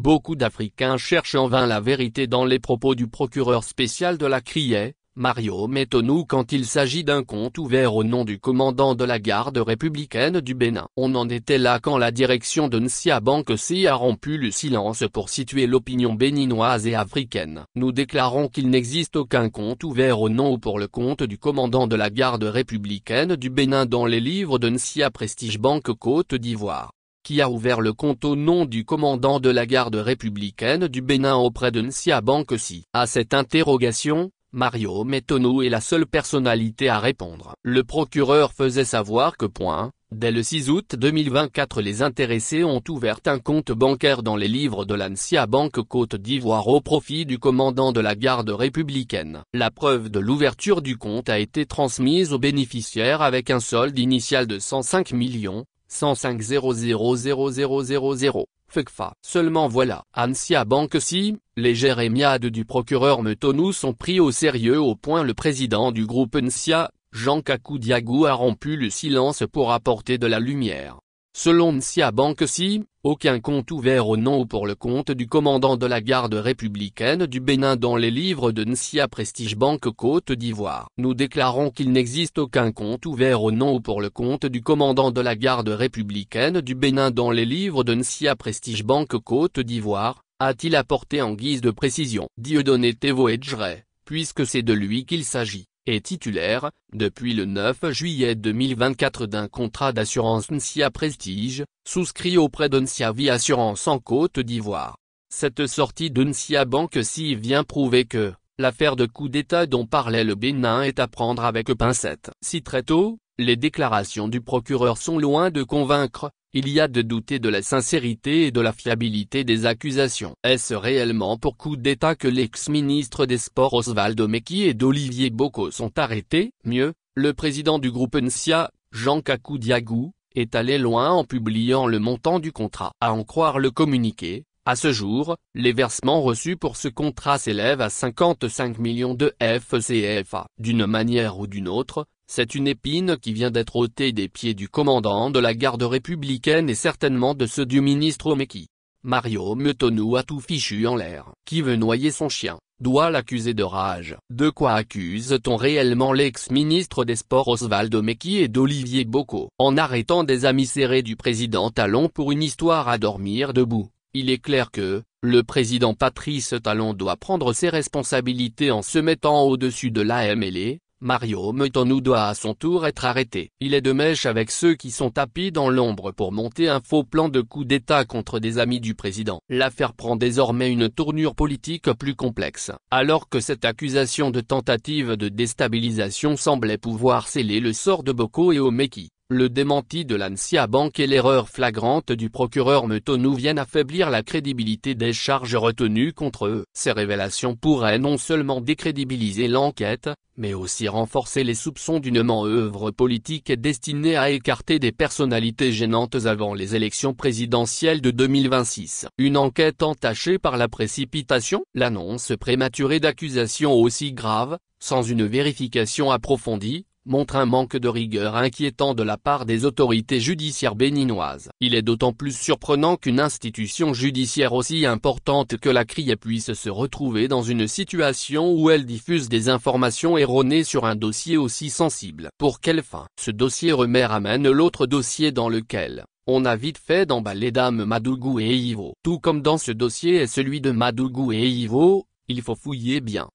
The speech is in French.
Beaucoup d'Africains cherchent en vain la vérité dans les propos du procureur spécial de la CRIE, Mario Metonou, quand il s'agit d'un compte ouvert au nom du commandant de la garde républicaine du Bénin. On en était là quand la direction de Nsia Bank C a rompu le silence pour situer l'opinion béninoise et africaine. Nous déclarons qu'il n'existe aucun compte ouvert au nom ou pour le compte du commandant de la garde républicaine du Bénin dans les livres de Nsia Prestige Bank Côte d'Ivoire, qui a ouvert le compte au nom du commandant de la garde républicaine du Bénin auprès de Nsia Bank C. À cette interrogation, Mario Metonou est la seule personnalité à répondre. Le procureur faisait savoir que dès le 6 août 2024 les intéressés ont ouvert un compte bancaire dans les livres de la Nsia Bank Côte d'Ivoire au profit du commandant de la garde républicaine. La preuve de l'ouverture du compte a été transmise aux bénéficiaires avec un solde initial de 105 105 000 FECFA. Seulement voilà, à Nsia Bank C, les jérémiades du procureur Metonou sont pris au sérieux au point le président du groupe Nsia, Jean Kakou Diagou, a rompu le silence pour apporter de la lumière. Selon Nsia Bank C, aucun compte ouvert au nom ou pour le compte du commandant de la garde républicaine du Bénin dans les livres de Nsia Prestige Bank Côte d'Ivoire. Nous déclarons qu'il n'existe aucun compte ouvert au nom ou pour le compte du commandant de la garde républicaine du Bénin dans les livres de Nsia Prestige Bank Côte d'Ivoire, a-t-il apporté en guise de précision. Dieudonné Tevoedjere, puisque c'est de lui qu'il s'agit, est titulaire, depuis le 9 juillet 2024 d'un contrat d'assurance Nsia Prestige, souscrit auprès de Nsia Vie Assurance en Côte d'Ivoire. Cette sortie de Nsia Bank C vient prouver que l'affaire de coup d'État dont parlait le Bénin est à prendre avec pincettes. Si très tôt, les déclarations du procureur sont loin de convaincre, il y a de douter de la sincérité et de la fiabilité des accusations. Est-ce réellement pour coup d'État que l'ex-ministre des Sports Osvaldo Meki et d'Olivier Boko sont arrêtés? Mieux, le président du groupe Nsia, Jean Kakou Diagou, est allé loin en publiant le montant du contrat. À en croire le communiqué, à ce jour, les versements reçus pour ce contrat s'élèvent à 55 millions de FCFA. D'une manière ou d'une autre, c'est une épine qui vient d'être ôtée des pieds du commandant de la garde républicaine et certainement de ceux du ministre Meki. Mario Metonou a tout fichu en l'air. Qui veut noyer son chien doit l'accuser de rage. De quoi accuse-t-on réellement l'ex-ministre des Sports Osvaldo Meki et d'Olivier Boko? En arrêtant des amis serrés du président Talon pour une histoire à dormir debout, il est clair que le président Patrice Talon doit prendre ses responsabilités en se mettant au-dessus de l'AMLA. Mario Metonou doit à son tour être arrêté. Il est de mèche avec ceux qui sont tapis dans l'ombre pour monter un faux plan de coup d'État contre des amis du président. L'affaire prend désormais une tournure politique plus complexe. Alors que cette accusation de tentative de déstabilisation semblait pouvoir sceller le sort de Boko et Omeki, le démenti de la Nsia Bank et l'erreur flagrante du procureur Metonou viennent affaiblir la crédibilité des charges retenues contre eux. Ces révélations pourraient non seulement décrédibiliser l'enquête, mais aussi renforcer les soupçons d'une manœuvre politique destinée à écarter des personnalités gênantes avant les élections présidentielles de 2026. Une enquête entachée par la précipitation, l'annonce prématurée d'accusations aussi graves, sans une vérification approfondie, montre un manque de rigueur inquiétant de la part des autorités judiciaires béninoises. Il est d'autant plus surprenant qu'une institution judiciaire aussi importante que la CRIE puisse se retrouver dans une situation où elle diffuse des informations erronées sur un dossier aussi sensible. Pour quelle fin? Ce dossier ramène l'autre dossier dans lequel on a vite fait d'emballer Dame Madougou et Ivo. Tout comme dans ce dossier et celui de Madougou et Ivo, il faut fouiller bien.